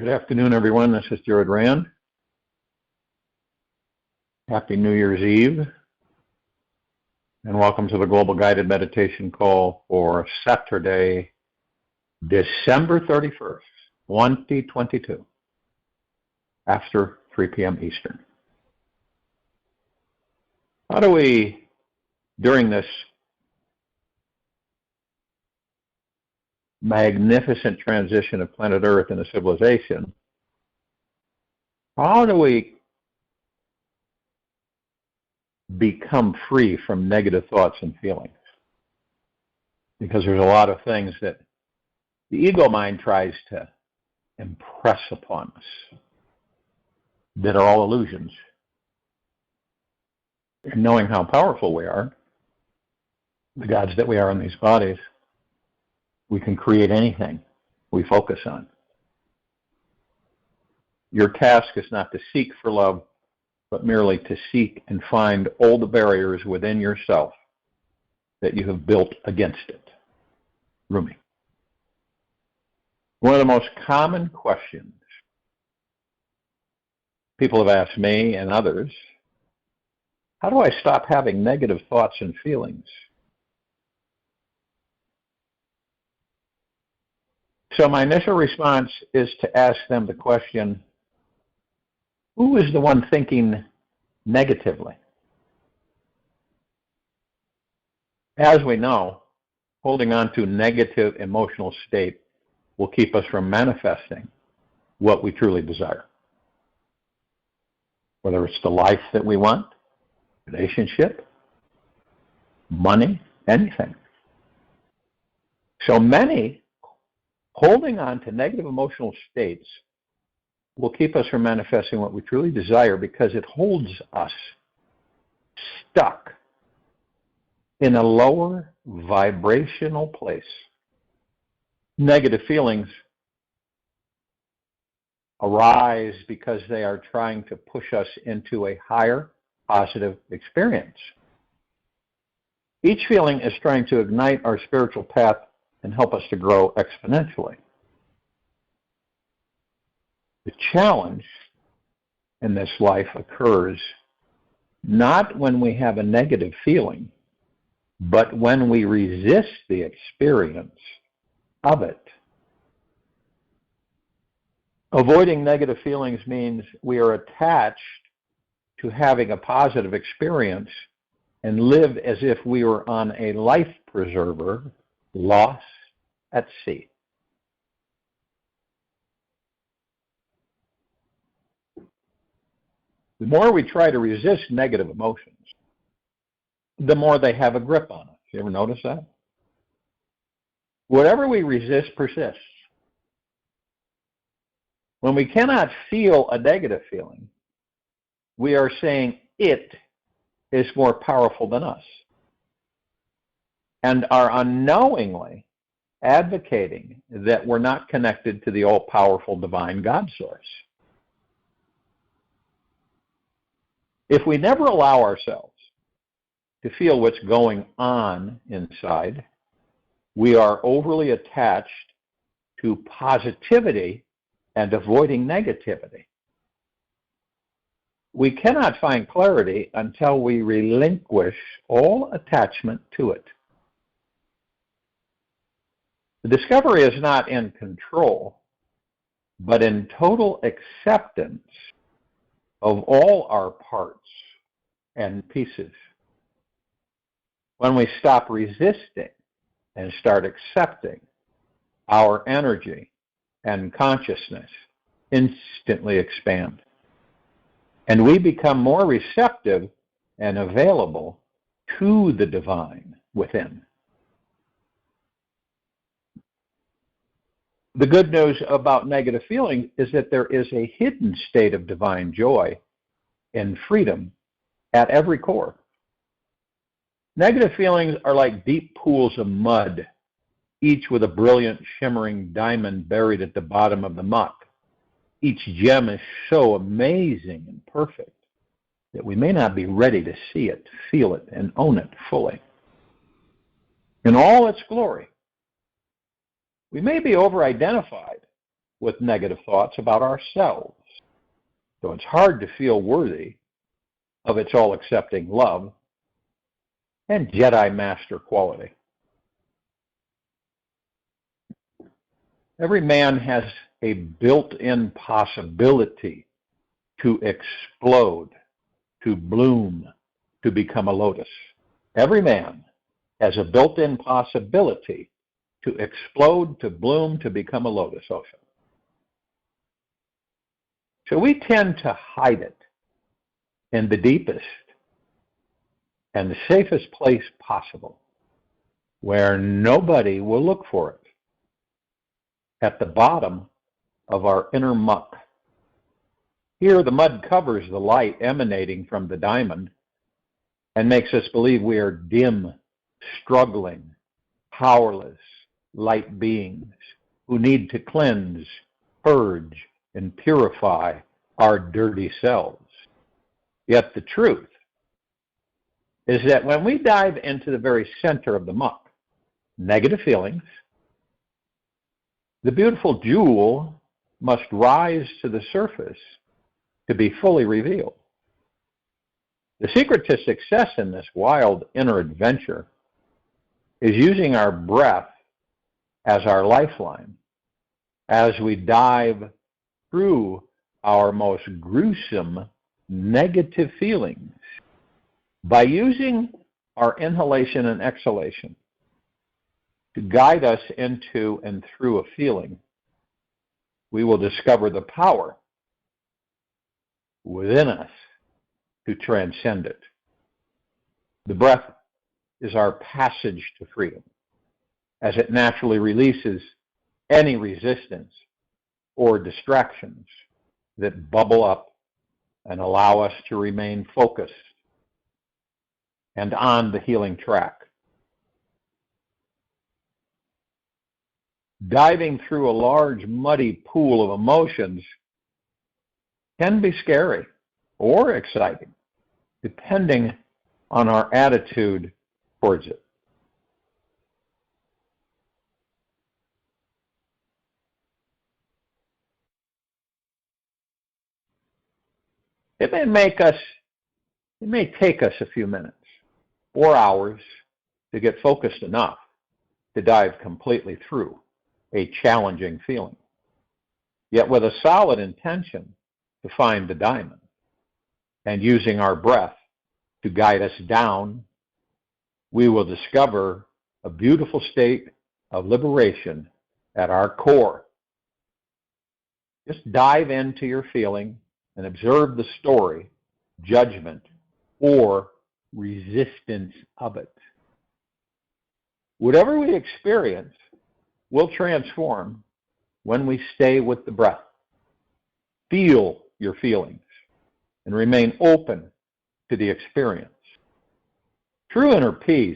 Good afternoon, everyone. This is Jared Rand. Happy New Year's Eve, and welcome to the Global Guided Meditation Call for Saturday, December 31st, 2022, after 3 p.m. Eastern. How do we, during this magnificent transition of planet Earth into civilization, how do we become free from negative thoughts and feelings? Because there's a lot of things that the ego mind tries to impress upon us that are all illusions. And knowing how powerful we are, the gods that we are in these bodies, we can create anything we focus on. Your task is not to seek for love, but merely to seek and find all the barriers within yourself that you have built against it. Rumi. One of the most common questions people have asked me and others, how do I stop having negative thoughts and feelings? So my initial response is to ask them the question, who is the one thinking negatively? As we know, holding on to negative emotional state will keep us from manifesting what we truly desire. Whether it's the life that we want, relationship, money, anything. So many holding on to negative emotional states will keep us from manifesting what we truly desire because it holds us stuck in a lower vibrational place. Negative feelings arise because they are trying to push us into a higher positive experience. Each feeling is trying to ignite our spiritual path and help us to grow exponentially. The challenge in this life occurs not when we have a negative feeling, but when we resist the experience of it. Avoiding negative feelings means we are attached to having a positive experience and live as if we were on a life preserver lost at sea. The more we try to resist negative emotions, the more they have a grip on us. You ever notice that? Whatever we resist persists. When we cannot feel a negative feeling, we are saying it is more powerful than us, and are unknowingly advocating that we're not connected to the all-powerful divine God source. If we never allow ourselves to feel what's going on inside, we are overly attached to positivity and avoiding negativity. We cannot find clarity until we relinquish all attachment to it. The discovery is not in control, but in total acceptance of all our parts and pieces. When we stop resisting and start accepting, our energy and consciousness instantly expand. And we become more receptive and available to the divine within. The good news about negative feelings is that there is a hidden state of divine joy and freedom at every core. Negative feelings are like deep pools of mud, each with a brilliant shimmering diamond buried at the bottom of the muck. Each gem is so amazing and perfect that we may not be ready to see it, feel it, and own it fully. In all its glory, we may be over-identified with negative thoughts about ourselves. So it's hard to feel worthy of its all-accepting love and Jedi Master quality. Every man has a built-in possibility to explode, to bloom, to become a lotus. Every man has a built-in possibility to explode, to bloom, to become a lotus, Osho. So we tend to hide it in the deepest and the safest place possible, where nobody will look for it, at the bottom of our inner muck. Here, the mud covers the light emanating from the diamond and makes us believe we are dim, struggling, powerless, light beings who need to cleanse, purge, and purify our dirty selves. Yet the truth is that when we dive into the very center of the muck, negative feelings, the beautiful jewel must rise to the surface to be fully revealed. The secret to success in this wild inner adventure is using our breath as our lifeline as we dive through our most gruesome negative feelings. By using our inhalation and exhalation to guide us into and through a feeling, we will discover the power within us to transcend it. The breath is our passage to freedom, as it naturally releases any resistance or distractions that bubble up and allow us to remain focused and on the healing track. Diving through a large, muddy pool of emotions can be scary or exciting, depending on our attitude towards it. It may take us a few minutes or hours to get focused enough to dive completely through a challenging feeling. Yet with a solid intention to find the diamond and using our breath to guide us down, we will discover a beautiful state of liberation at our core. Just dive into your feeling and observe the story, judgment, or resistance of it. Whatever we experience will transform when we stay with the breath. Feel your feelings and remain open to the experience. True inner peace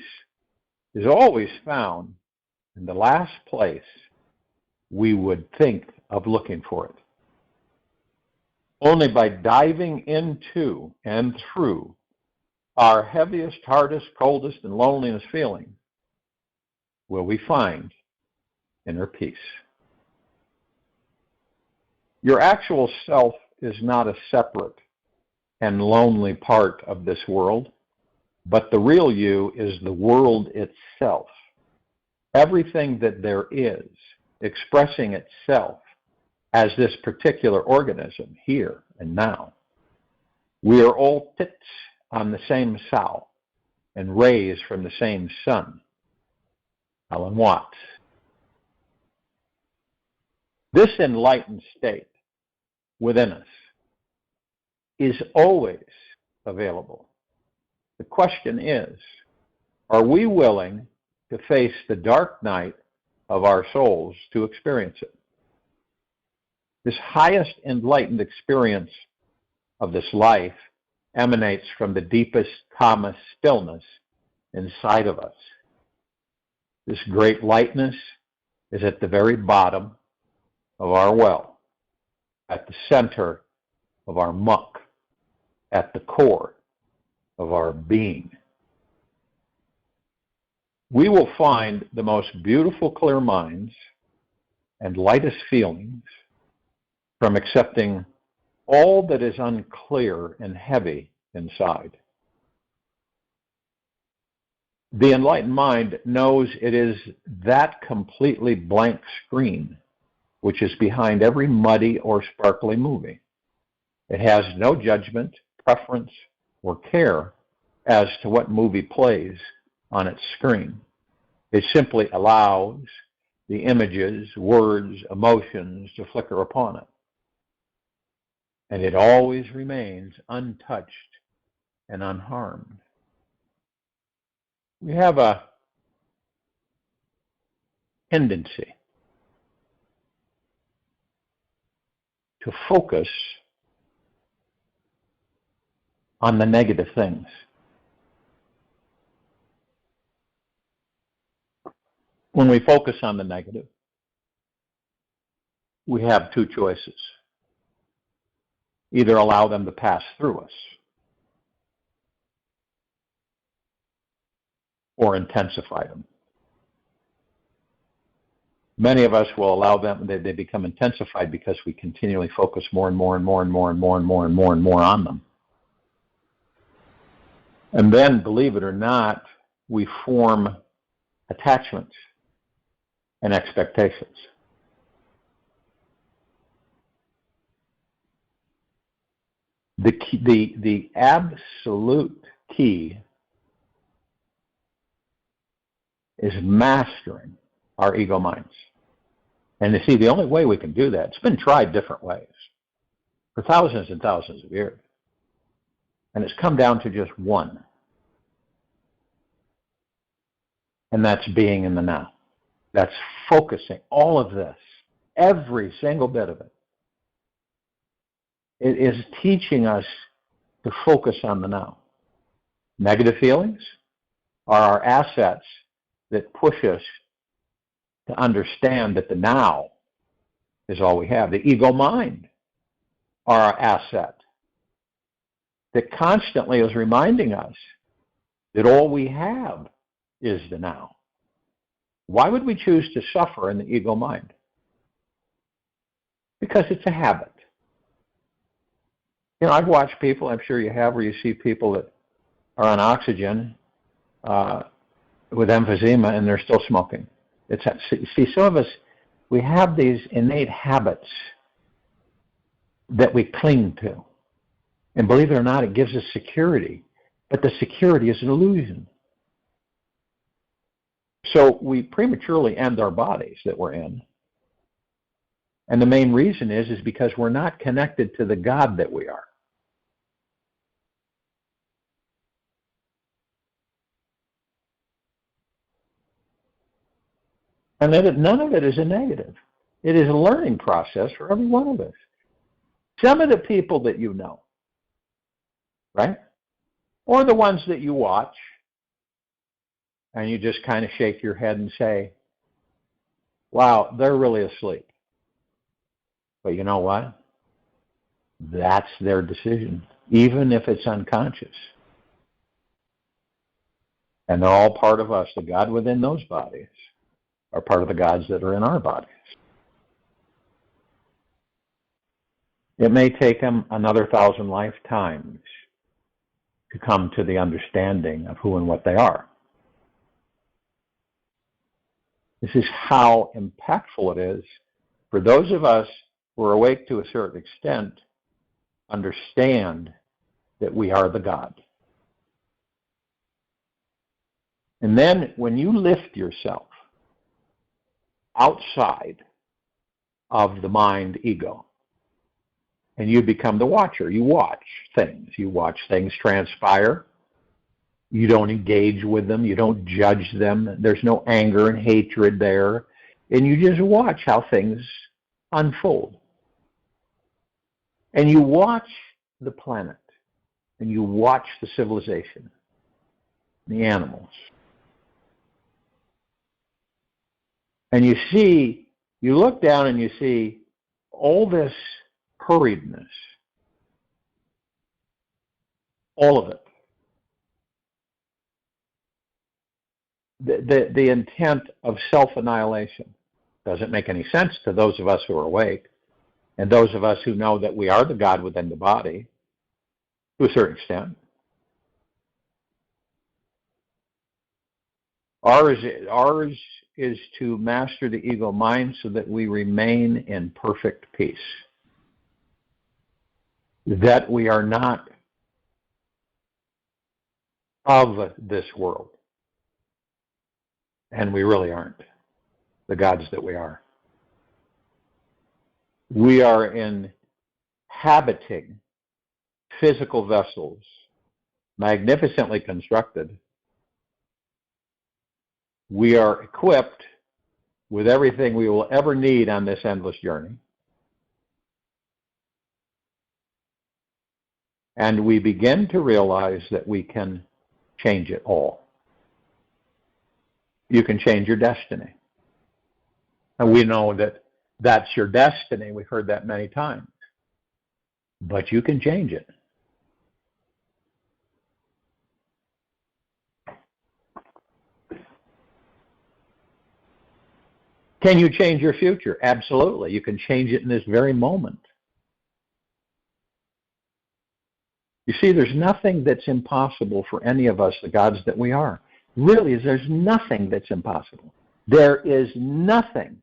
is always found in the last place we would think of looking for it. Only by diving into and through our heaviest, hardest, coldest, and loneliest feelings will we find inner peace. Your actual self is not a separate and lonely part of this world, but the real you is the world itself. Everything that there is, expressing itself as this particular organism here and now. We are all pits on the same sow and rays from the same sun. Alan Watts. This enlightened state within us is always available. The question is, are we willing to face the dark night of our souls to experience it? This highest enlightened experience of this life emanates from the deepest, calmest stillness inside of us. This great lightness is at the very bottom of our well, at the center of our muck, at the core of our being. We will find the most beautiful, clear minds and lightest feelings from accepting all that is unclear and heavy inside. The enlightened mind knows it is that completely blank screen which is behind every muddy or sparkly movie. It has no judgment, preference, or care as to what movie plays on its screen. It simply allows the images, words, emotions to flicker upon it. And it always remains untouched and unharmed. We have a tendency to focus on the negative things. When we focus on the negative, we have two choices. Either allow them to pass through us or intensify them. Many of us will allow them, they become intensified because we continually focus more and more and more and more and more and more and more and more on them. And then, believe it or not, we form attachments and expectations. The absolute key is mastering our ego minds. And you see, the only way we can do that, it's been tried different ways for thousands and thousands of years. And it's come down to just one. And that's being in the now. That's focusing all of this, every single bit of it. It is teaching us to focus on the now. Negative feelings are our assets that push us to understand that the now is all we have. The ego mind are our asset that constantly is reminding us that all we have is the now. Why would we choose to suffer in the ego mind? Because it's a habit. You know, I've watched people, I'm sure you have, where you see people that are on oxygen with emphysema and they're still smoking. See, some of us, we have these innate habits that we cling to. And believe it or not, it gives us security. But the security is an illusion. So we prematurely end our bodies that we're in. And the main reason is because we're not connected to the God that we are. And none of it is a negative. It is a learning process for every one of us. Some of the people that you know, right? Or the ones that you watch, and you just kind of shake your head and say, wow, they're really asleep. But you know what? That's their decision, even if it's unconscious. And they're all part of us. The God within those bodies are part of the gods that are in our bodies. It may take them another 1,000 lifetimes to come to the understanding of who and what they are. This is how impactful it is for those of us who are awake to a certain extent, understand that we are the God. And then when you lift yourself outside of the mind ego, and you become the watcher, you watch things transpire. You don't engage with them. You don't judge them. There's no anger and hatred there. And you just watch how things unfold. And you watch the planet. And you watch the civilization, the animals. And you look down and you see all this hurriedness. All of it. The intent of self-annihilation doesn't make any sense to those of us who are awake. And those of us who know that we are the God within the body, to a certain extent, ours is to master the ego mind so that we remain in perfect peace. That we are not of this world. And we really aren't the gods that we are. We are inhabiting physical vessels, magnificently constructed. We are equipped with everything we will ever need on this endless journey. And we begin to realize that we can change it all. You can change your destiny. And we know that that's your destiny. We've heard that many times. But you can change it. Can you change your future? Absolutely. You can change it in this very moment. You see, there's nothing that's impossible for any of us, the gods that we are. Really, there's nothing that's impossible. There is nothing.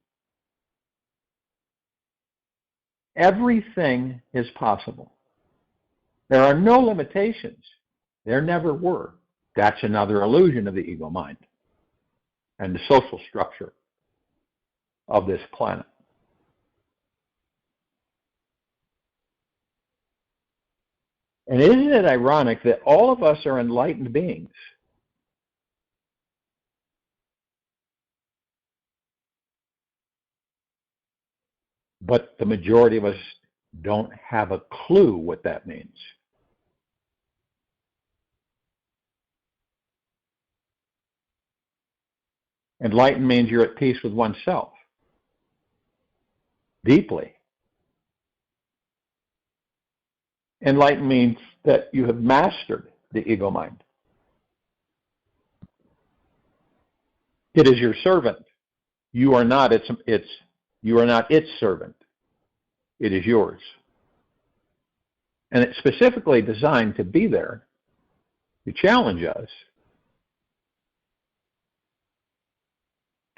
Everything is possible. There are no limitations. There never were. That's another illusion of the ego mind and the social structure of this planet. And isn't it ironic that all of us are enlightened beings? But the majority of us don't have a clue what that means. Enlightened means you're at peace with oneself. Deeply. Enlightened means that you have mastered the ego mind. It is your servant. You are not its servant. It is yours. And it's specifically designed to be there to challenge us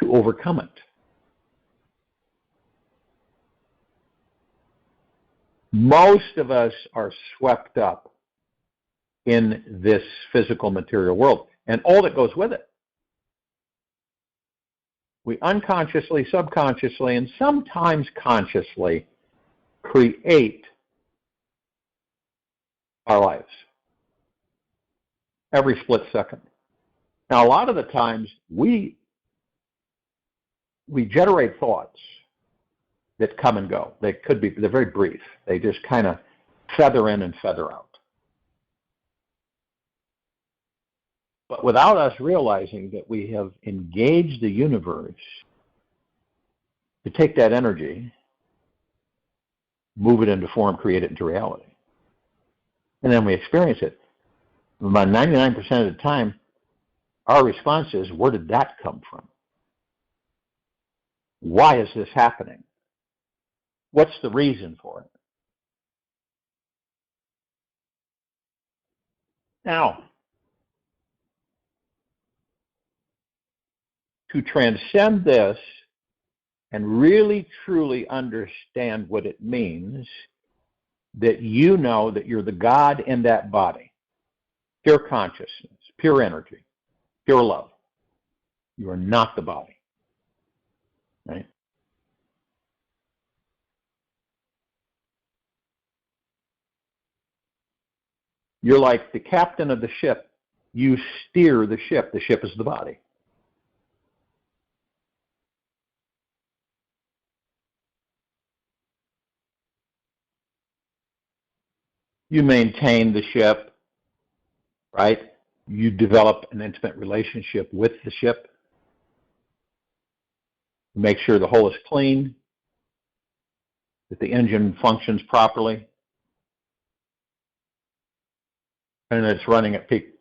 to overcome it. Most of us are swept up in this physical material world and all that goes with it. We unconsciously, subconsciously, and sometimes consciously create our lives every split second. Now, a lot of the times we generate thoughts that come and go. They're very brief. They just kind of feather in and feather out. But without us realizing that we have engaged the universe to take that energy, move it into form, create it into reality. And then we experience it. About 99% of the time, our response is, where did that come from? Why is this happening? What's the reason for it? Now, to transcend this and really truly understand what it means that you know that you're the God in that body, pure consciousness, pure energy, pure love. You are not the body, right? You're like the captain of the ship. You steer the ship. The ship is the body. You maintain the ship, right? You develop an intimate relationship with the ship. Make sure the hull is clean, that the engine functions properly, and it's running at peak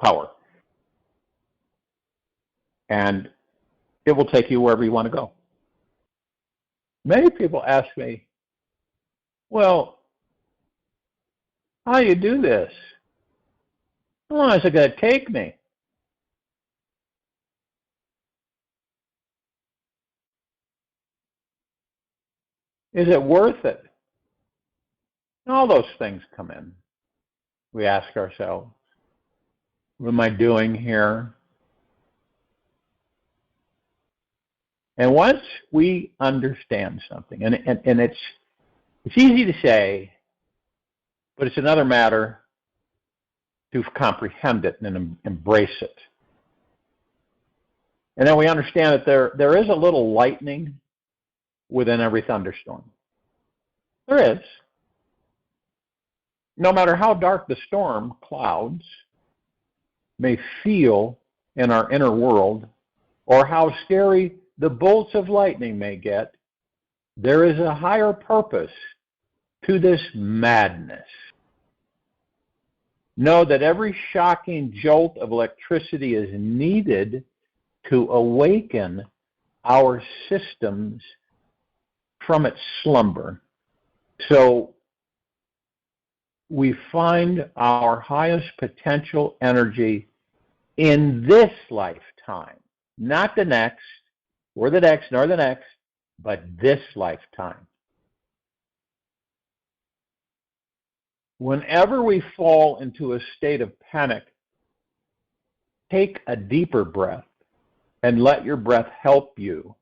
power. And it will take you wherever you want to go. Many people ask me, well, how do you do this? How long is it going to take me? Is it worth it? And all those things come in. We ask ourselves, what am I doing here? And once we understand something, and it's easy to say, but it's another matter to comprehend it and embrace it. And then we understand that there is a little lightning within every thunderstorm. There is. No matter how dark the storm clouds may feel in our inner world, or how scary the bolts of lightning may get, there is a higher purpose to this madness. Know that every shocking jolt of electricity is needed to awaken our systems from its slumber. So we find our highest potential energy in this lifetime, not the next, or the next, nor the next, but this lifetime. Whenever we fall into a state of panic, take a deeper breath and let your breath help you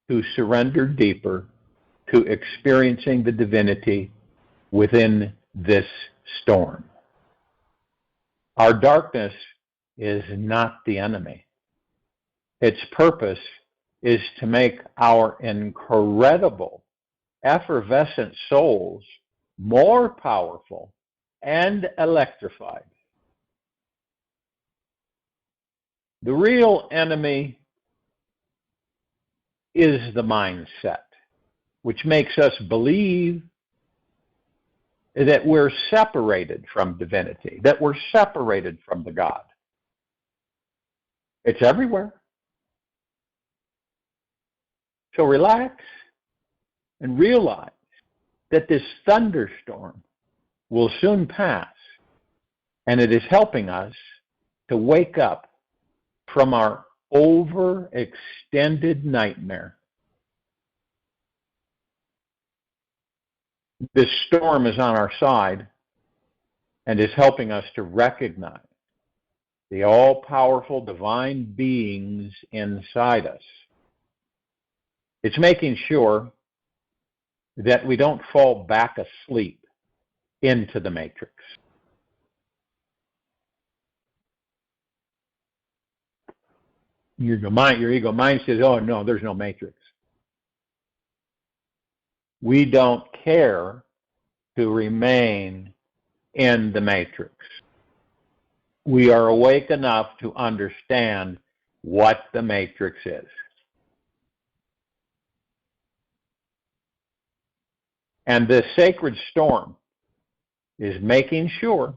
to surrender deeper to experiencing the divinity within this storm. Our darkness is not the enemy. Its purpose is to make our incredible, effervescent souls more powerful and electrified. The real enemy is the mindset, which makes us believe that we're separated from divinity, that we're separated from the God. It's everywhere. So relax and realize that this thunderstorm will soon pass, and it is helping us to wake up from our overextended nightmare. This storm is on our side and is helping us to recognize the all-powerful divine beings inside us. It's making sure that we don't fall back asleep into the matrix. Your ego mind says, oh no, there's no matrix. We don't care to remain in the matrix. We are awake enough to understand what the matrix is. And this sacred storm is making sure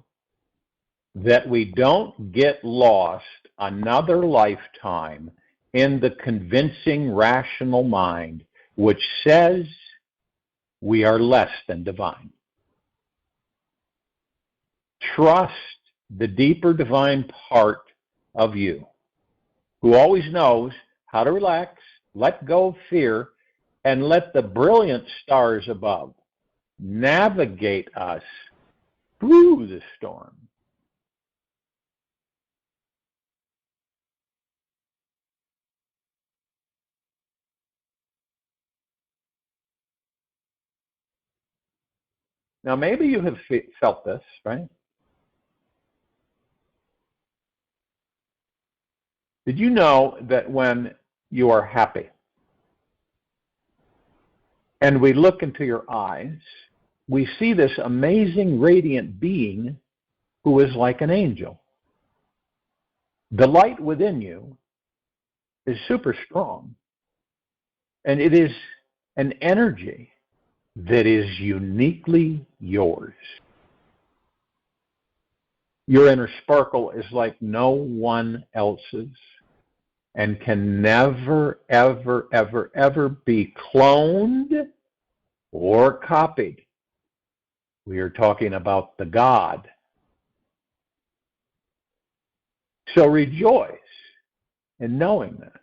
that we don't get lost another lifetime in the convincing rational mind which says we are less than divine. Trust the deeper divine part of you, who always knows how to relax, let go of fear, and let the brilliant stars above navigate us through the storm. Now, maybe you have felt this, right? Did you know that when you are happy and we look into your eyes, we see this amazing radiant being who is like an angel? The light within you is super strong, and it is an energy that is uniquely yours. Your inner sparkle is like no one else's, and can never, ever, ever, ever be cloned or copied. We are talking about the God. So rejoice in knowing this,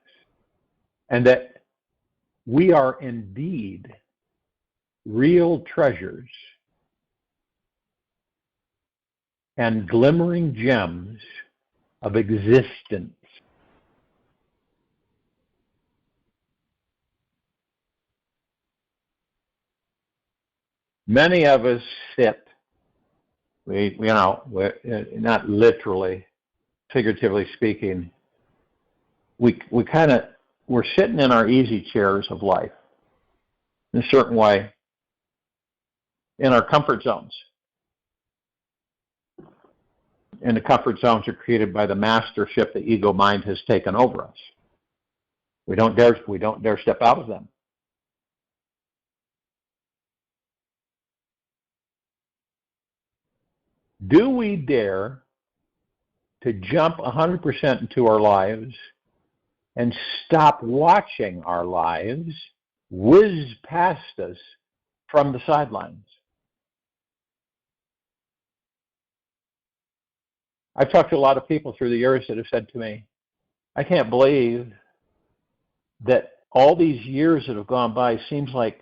and that we are indeed real treasures and glimmering gems of existence. Many of us sit, we're not literally, figuratively speaking, we're sitting in our easy chairs of life in a certain way, in our comfort zones. And the comfort zones are created by the mastership the ego mind has taken over us. We don't dare step out of them. Do we dare to jump 100% into our lives and stop watching our lives whiz past us from the sidelines? I've talked to a lot of people through the years that have said to me, I can't believe that all these years that have gone by seems like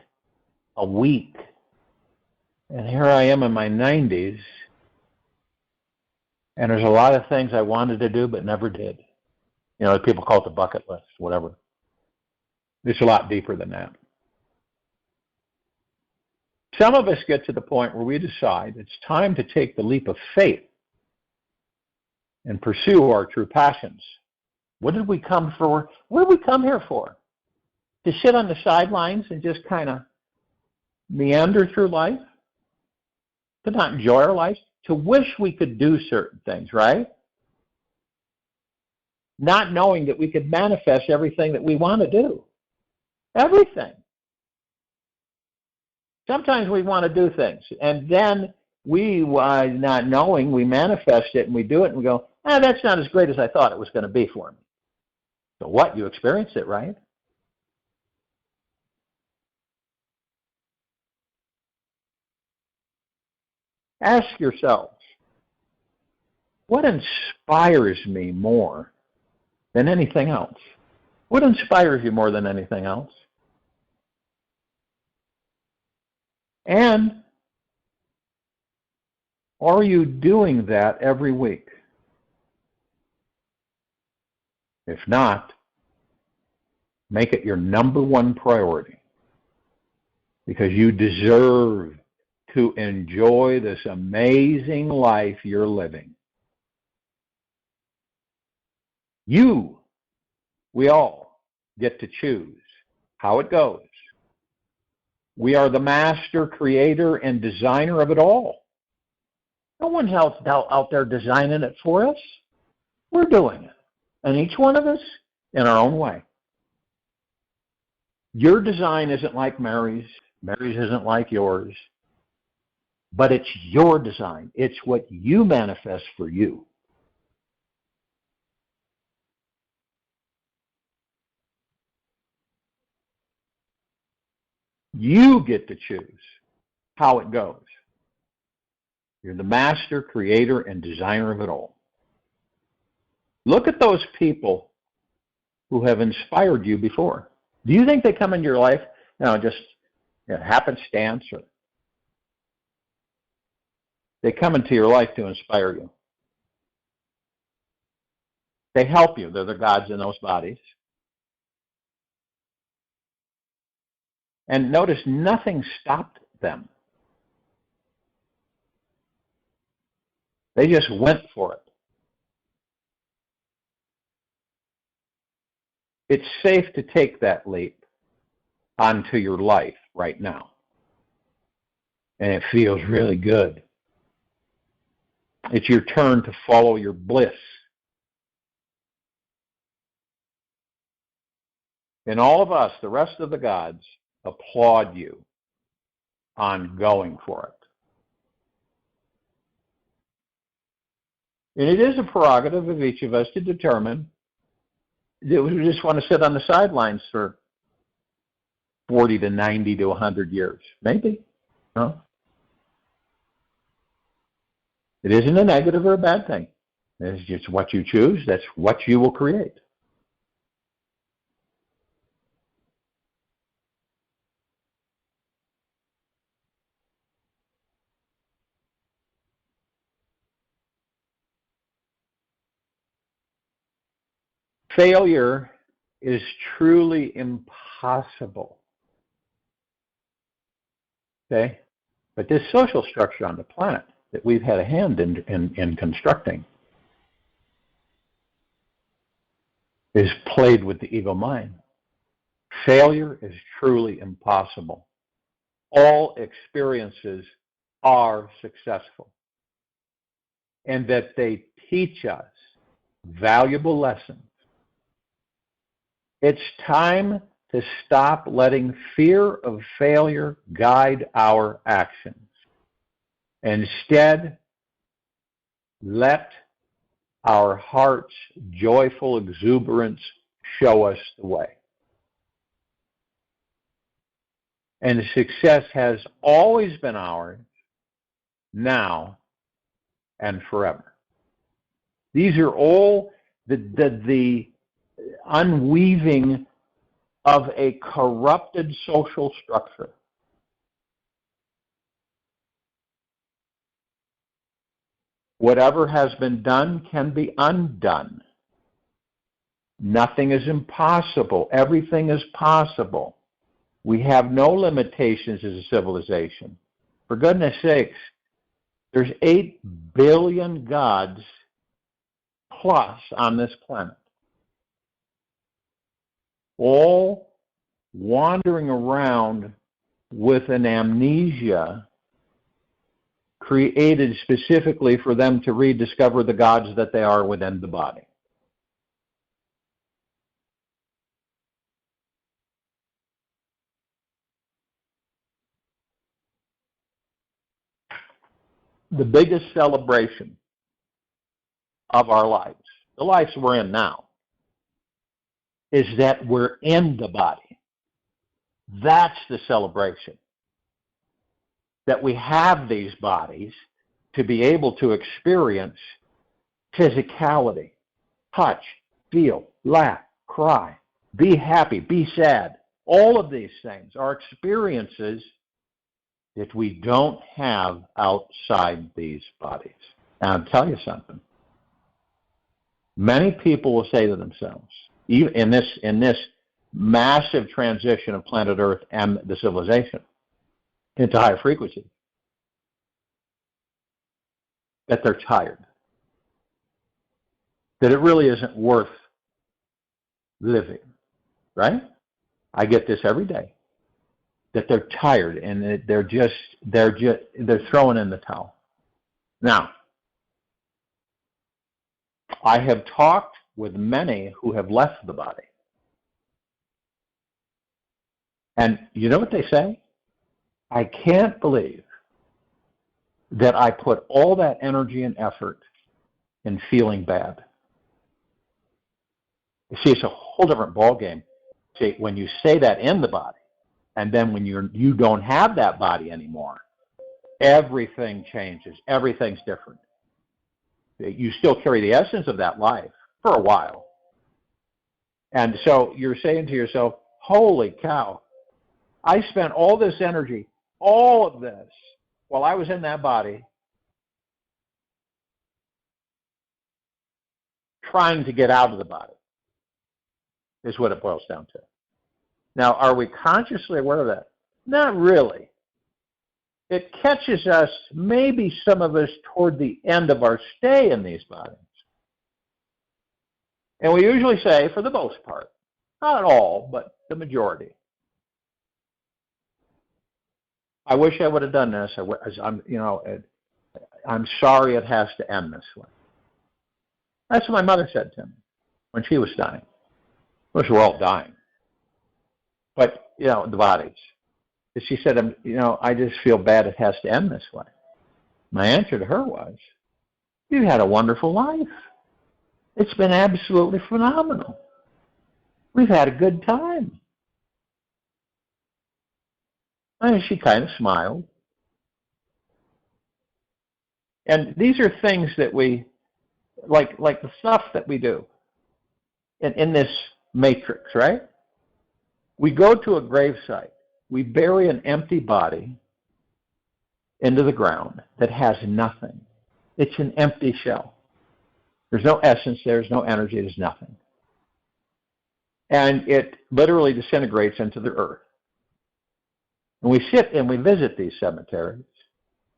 a week. And here I am in my 90s, and there's a lot of things I wanted to do but never did. You know, people call it the bucket list, whatever. It's a lot deeper than that. Some of us get to the point where we decide it's time to take the leap of faith and pursue our true passions. What did we come for? What did we come here for? To sit on the sidelines and just kind of meander through life? To not enjoy our lives? To wish we could do certain things, right? Not knowing that we could manifest everything that we want to do. Everything. Sometimes we want to do things, and then we, not knowing, we manifest it and we do it and we go, that's not as great as I thought it was going to be for me. So what? You experienced it, right? Ask yourselves, what inspires me more than anything else? What inspires you more than anything else? And are you doing that every week? If not, make it your number one priority, because you deserve to enjoy this amazing life you're living. We all get to choose how it goes. We are the master creator and designer of it all. No one else out there designing it for us. We're doing it. And each one of us in our own way. Your design isn't like Mary's. Mary's isn't like yours. But it's your design. It's what you manifest for you. You get to choose how it goes. You're the master, creator, and designer of it all. Look at those people who have inspired you before. Do you think they come into your life, just happenstance, or they come into your life to inspire you? They help you. They're the gods in those bodies. And notice nothing stopped them. They just went for it. It's safe to take that leap onto your life right now. And it feels really good. It's your turn to follow your bliss. And all of us, the rest of the gods, applaud you on going for it. And it is a prerogative of each of us to determine who just want to sit on the sidelines for 40 to 90 to 100 years. Maybe. No. It isn't a negative or a bad thing. It's just what you choose. That's what you will create. Failure is truly impossible. Okay? But this social structure on the planet that we've had a hand in constructing is played with the ego mind. Failure is truly impossible. All experiences are successful, and that they teach us valuable lessons. It's time to stop letting fear of failure guide our actions. Instead, let our heart's joyful exuberance show us the way. And success has always been ours, now and forever. These are all the unweaving of a corrupted social structure. Whatever has been done can be undone. Nothing is impossible. Everything is possible. We have no limitations as a civilization. For goodness sakes, there's 8 billion gods plus on this planet, all wandering around with an amnesia created specifically for them to rediscover the gods that they are within the body. The biggest celebration of our lives, the lives we're in now, is that we're in the body. That's the celebration. That we have these bodies to be able to experience physicality, touch, feel, laugh, cry, be happy, be sad. All of these things are experiences that we don't have outside these bodies. And I'll tell you something. Many people will say to themselves, even in this massive transition of planet Earth and the civilization into higher frequency, that they're tired. That it really isn't worth living, right? I get this every day. That they're tired and they're throwing in the towel. Now, I have talked with many who have left the body. And you know what they say? I can't believe that I put all that energy and effort in feeling bad. You see, it's a whole different ballgame. See, when you say that in the body, and then when you don't have that body anymore, everything changes. Everything's different. You still carry the essence of that life for a while. And so you're saying to yourself, holy cow, I spent all this energy, all of this, while I was in that body, trying to get out of the body, is what it boils down to. Now, are we consciously aware of that? Not really. It catches us, maybe some of us, toward the end of our stay in these bodies. And we usually say, for the most part, not all, but the majority, I wish I would have done this. I'm sorry it has to end this way. That's what my mother said to me when she was dying. Of course, we're all dying. But, the bodies. She said, I just feel bad it has to end this way. My answer to her was, you had a wonderful life. It's been absolutely phenomenal. We've had a good time. And she kind of smiled. And these are things that we, like the stuff that we do in this matrix, right? We go to a gravesite. We bury an empty body into the ground that has nothing. It's an empty shell. There's no essence, there's no energy, there's nothing. And it literally disintegrates into the earth. And we sit and we visit these cemeteries,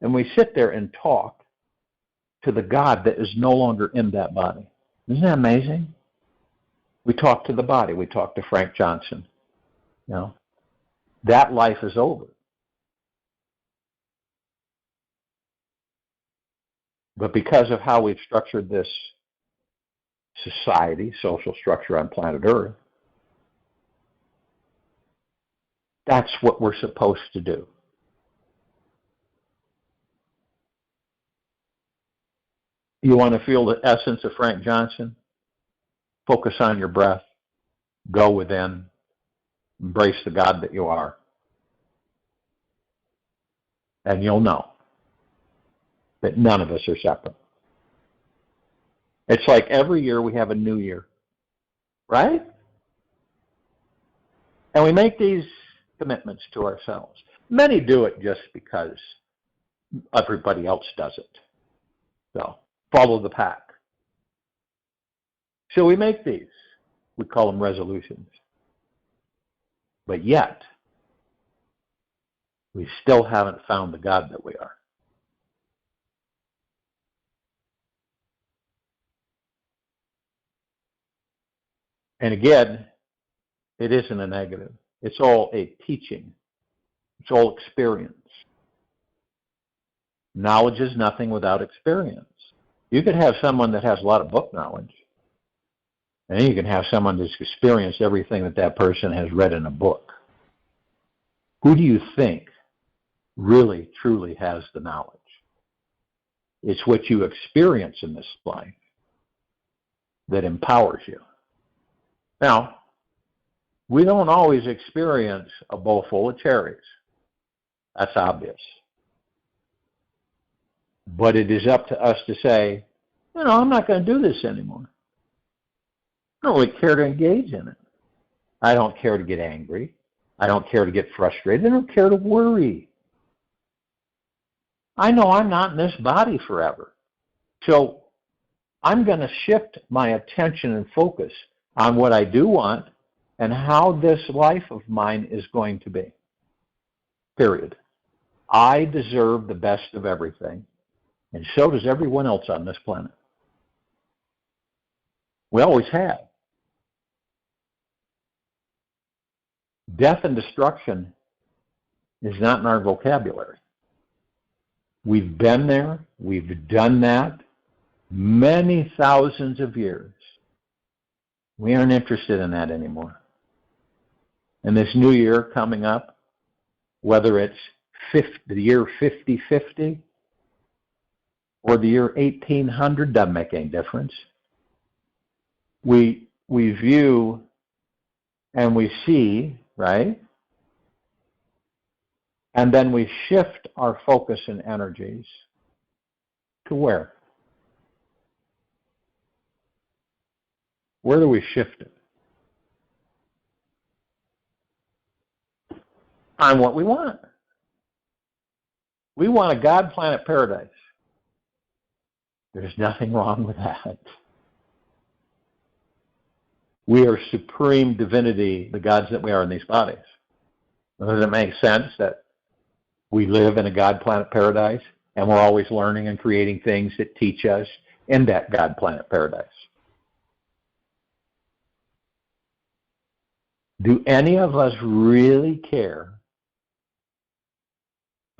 and we sit there and talk to the God that is no longer in that body. Isn't that amazing? We talk to the body. We talk to Frank Johnson. You know, that life is over. But because of how we've structured this society, social structure on planet Earth, that's what we're supposed to do. You want to feel the essence of Frank Johnson? Focus on your breath. Go within. Embrace the God that you are. And you'll know that none of us are separate. It's like every year we have a new year, right? And we make these commitments to ourselves. Many do it just because everybody else does it. So, follow the pack. So we make these. We call them resolutions. But yet, we still haven't found the God that we are. And again, it isn't a negative. It's all a teaching. It's all experience. Knowledge is nothing without experience. You could have someone that has a lot of book knowledge, and you can have someone that's experienced everything that that person has read in a book. Who do you think really, truly has the knowledge? It's what you experience in this life that empowers you. Now, we don't always experience a bowl full of cherries. That's obvious. But it is up to us to say, I'm not going to do this anymore. I don't really care to engage in it. I don't care to get angry. I don't care to get frustrated. I don't care to worry. I know I'm not in this body forever. So I'm going to shift my attention and focus on what I do want and how this life of mine is going to be. Period. I deserve the best of everything, and so does everyone else on this planet. We always have. Death and destruction is not in our vocabulary. We've been there. We've done that many thousands of years. We aren't interested in that anymore. And this new year coming up, whether it's the year 5050 or the year 1800, doesn't make any difference. We view and we see, right? And then we shift our focus and energies to where? Where do we shift it? On what we want. We want a God planet paradise. There's nothing wrong with that. We are supreme divinity, the gods that we are in these bodies. Does it make sense that we live in a God planet paradise and we're always learning and creating things that teach us in that God planet paradise? Do any of us really care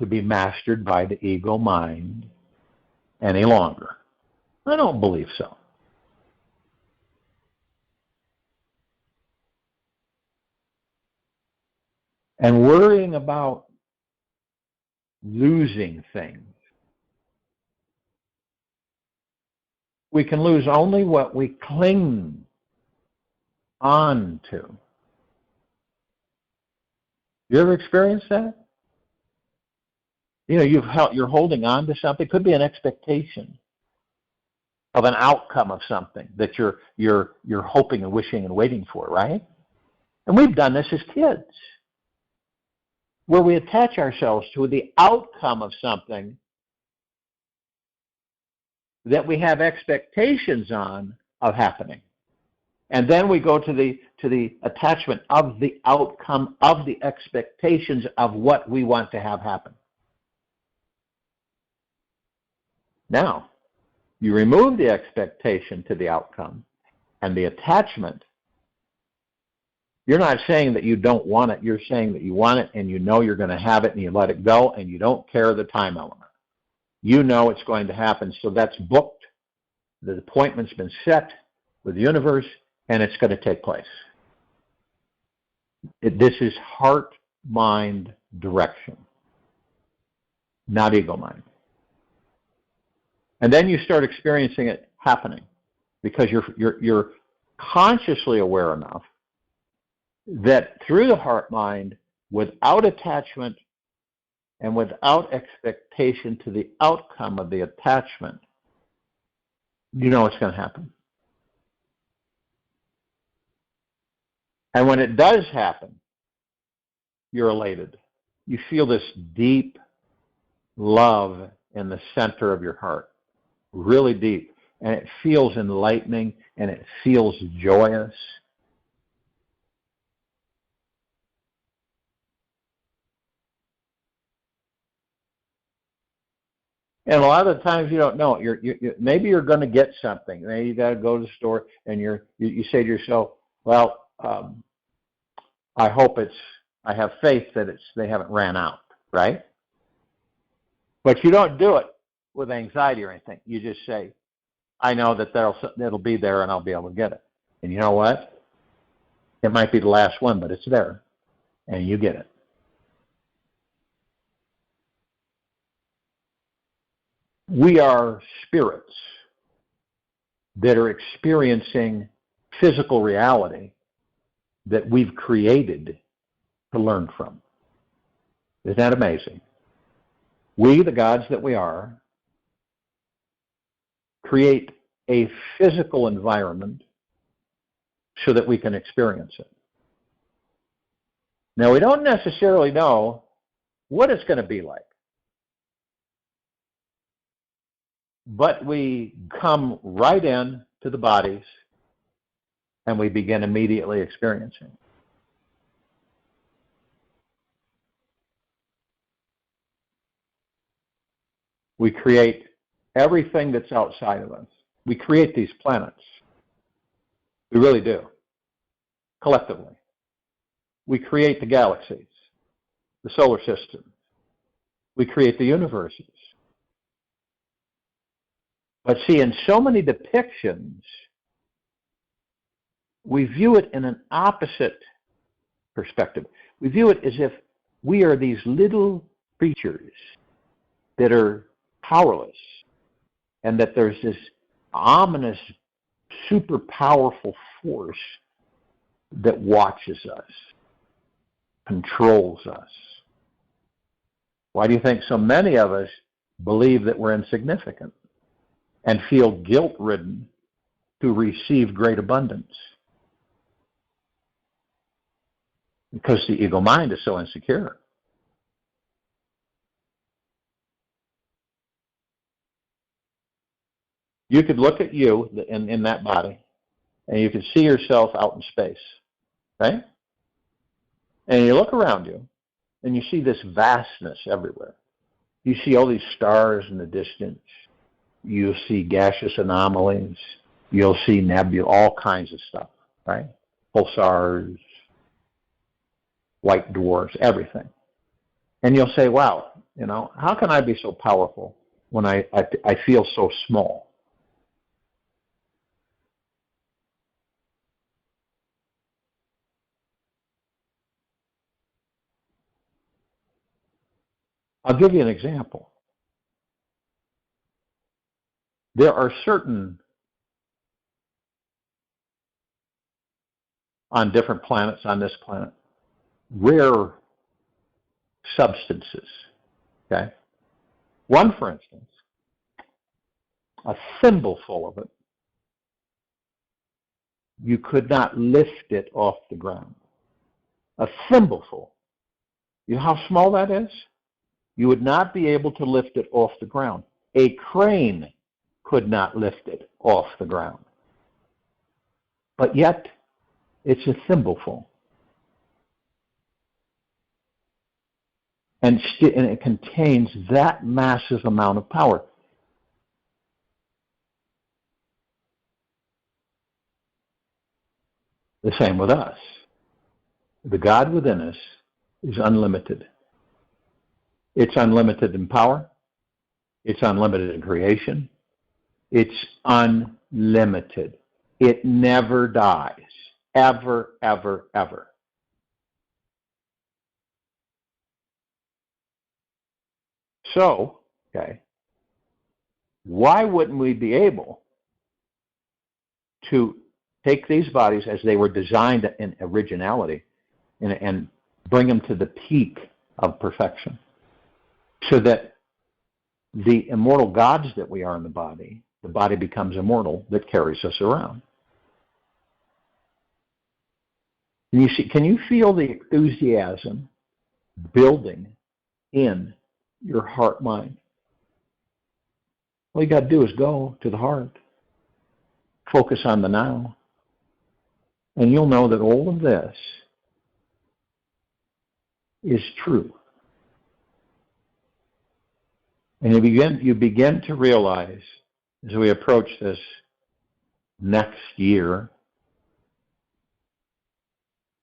to be mastered by the ego mind any longer? I don't believe so. And worrying about losing things. We can lose only what we cling on to. You ever experienced that? You know, you're holding on to something. It could be an expectation of an outcome of something that you're hoping and wishing and waiting for, right? And we've done this as kids, where we attach ourselves to the outcome of something that we have expectations on of happening. And then we go to the attachment of the outcome of the expectations of what we want to have happen. Now, you remove the expectation to the outcome and the attachment. You're not saying that you don't want it. You're saying that you want it and you know you're going to have it and you let it go and you don't care the time element. You know it's going to happen, so that's booked. The appointment's been set with the universe and it's going to take place. This is heart-mind direction, not ego-mind. And then you start experiencing it happening because you're consciously aware enough that through the heart-mind, without attachment and without expectation to the outcome of the attachment, you know it's going to happen. And when it does happen, you're elated. You feel this deep love in the center of your heart, really deep. And it feels enlightening and it feels joyous. And a lot of the times you don't know. Maybe you're going to get something. Maybe you got to go to the store and you say to yourself, well, I have faith that they haven't ran out, right? But you don't do it with anxiety or anything. You just say, I know that it'll be there and I'll be able to get it. And you know what? It might be the last one, but it's there. And you get it. We are spirits that are experiencing physical reality that we've created to learn from. Isn't that amazing? We, the gods that we are, create a physical environment so that we can experience it. Now, we don't necessarily know what it's going to be like, but we come right in to the bodies and we begin immediately experiencing. We create everything that's outside of us. We create these planets. We really do, collectively. We create the galaxies, the solar system. We create the universes. But see, in so many depictions, we view it in an opposite perspective. We view it as if we are these little creatures that are powerless, and that there's this ominous, super powerful force that watches us, controls us. Why do you think so many of us believe that we're insignificant and feel guilt-ridden to receive great abundance? Because the ego mind is so insecure. You could look at you in that body, and you could see yourself out in space, right? And you look around you, and you see this vastness everywhere. You see all these stars in the distance. You'll see gaseous anomalies. You'll see nebulae, all kinds of stuff, right? Pulsars, white dwarfs, everything. And you'll say, wow, how can I be so powerful when I feel so small? I'll give you an example. There are certain on different planets on this planet, rare substances. Okay? One, for instance, a thimbleful of it, you could not lift it off the ground. A thimbleful. You know how small that is? You would not be able to lift it off the ground. A crane could not lift it off the ground. But yet, it's a thimbleful. And it contains that massive amount of power. The same with us. The God within us is unlimited. It's unlimited in power. It's unlimited in creation. It's unlimited. It never dies. Ever, ever, ever. So, okay, why wouldn't we be able to take these bodies as they were designed in originality and bring them to the peak of perfection so that the immortal gods that we are in the body becomes immortal that carries us around? And can you feel the enthusiasm building in your heart mind? All you got to do is go to the heart, focus on the now, and you'll know that all of this is true. And you begin to realize as we approach this next year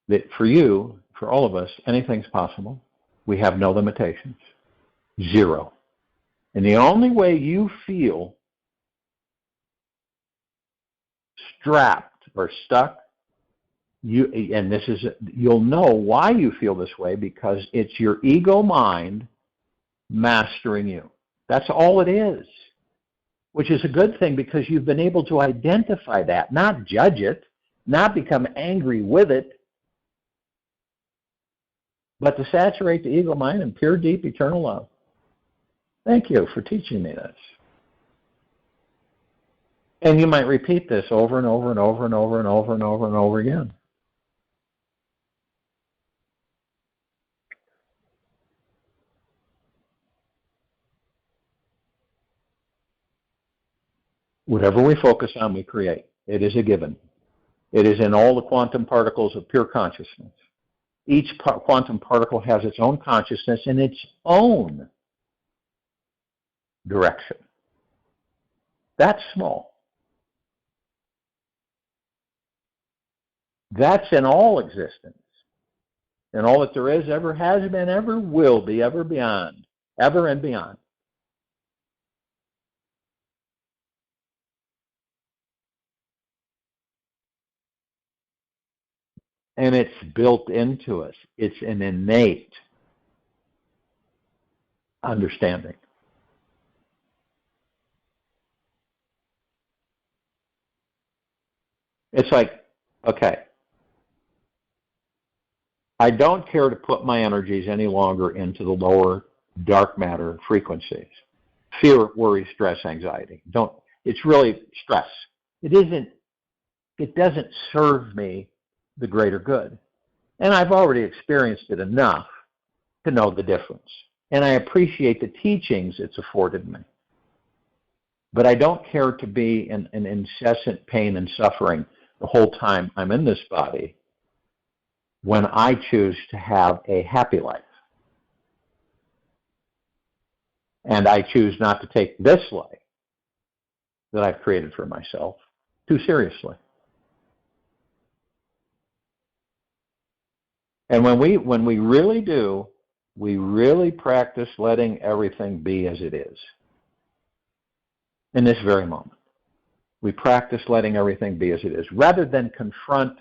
that for you, for all of us, anything's possible. We have no limitations. Zero. And the only way you feel strapped or stuck, you'll know why you feel this way, because it's your ego mind mastering you. That's all it is, which is a good thing because you've been able to identify that, not judge it, not become angry with it, but to saturate the ego mind in pure, deep, eternal love. Thank you for teaching me this. And you might repeat this over and over and over and over and over and over and over again. Whatever we focus on, we create. It is a given. It is in all the quantum particles of pure consciousness. Each quantum particle has its own consciousness and its own direction. That's small. That's in all existence. And all that there is, ever has been, ever will be, ever beyond, ever and beyond. And it's built into us. It's an innate understanding. It's like, okay, I don't care to put my energies any longer into the lower dark matter frequencies. Fear, worry, stress, anxiety. It's really stress. It doesn't serve me the greater good. And I've already experienced it enough to know the difference. And I appreciate the teachings it's afforded me. But I don't care to be in incessant pain and suffering the whole time I'm in this body when I choose to have a happy life. And I choose not to take this life that I've created for myself too seriously. And when we really do, we really practice letting everything be as it is. In this very moment. We practice letting everything be as it is. Rather than confront,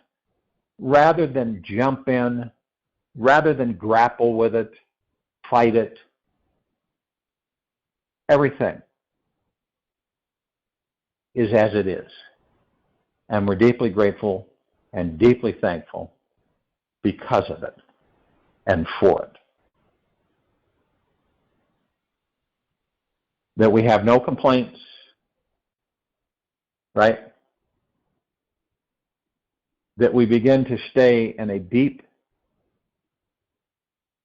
rather than jump in, rather than grapple with it, fight it, everything is as it is. And we're deeply grateful and deeply thankful because of it and for it. That we have no complaints, right? That we begin to stay in a deep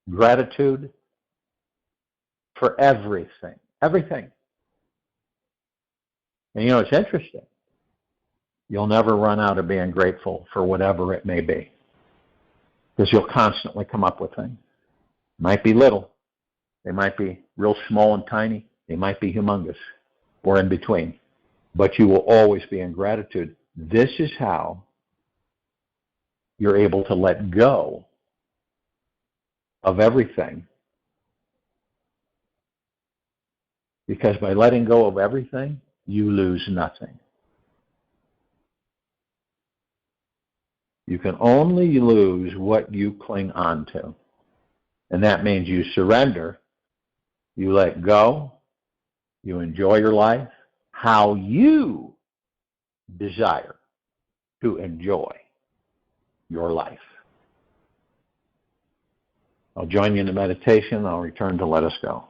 gratitude for everything. Everything. And you know, it's interesting. You'll never run out of being grateful for whatever it may be. Because you'll constantly come up with things. Might be little. They might be real small and tiny. They might be humongous or in between. But you will always be in gratitude. This is how you're able to let go of everything. Because by letting go of everything, you lose nothing. You can only lose what you cling on to. And that means you surrender, you let go, you enjoy your life how you desire to enjoy your life. I'll join you in the meditation. I'll return to let us go.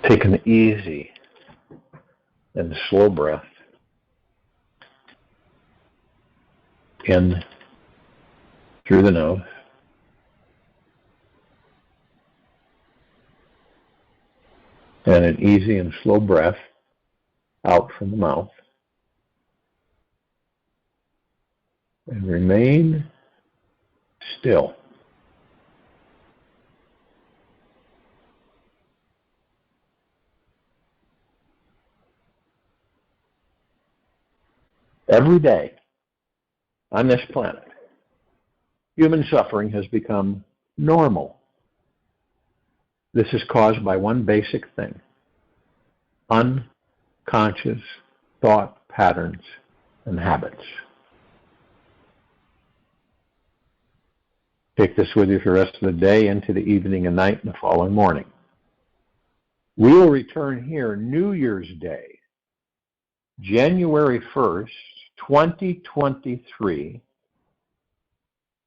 Take an easy and slow breath in through the nose. And an easy and slow breath out from the mouth. And remain still. Every day on this planet, human suffering has become normal. This is caused by one basic thing: unconscious thought patterns and habits. Take this with you for the rest of the day, into the evening and night, and the following morning. We will return here New Year's Day, January 1st, 2023,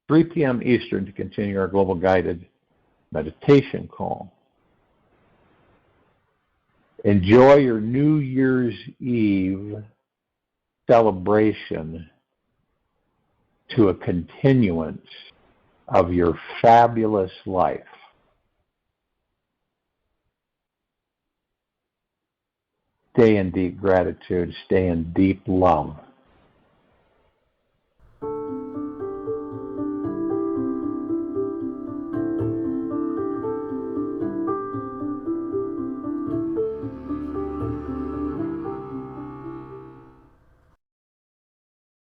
3 p.m. Eastern, to continue our global guided meditation call. Enjoy your New Year's Eve celebration to a continuance of your fabulous life. Stay in deep gratitude, stay in deep love.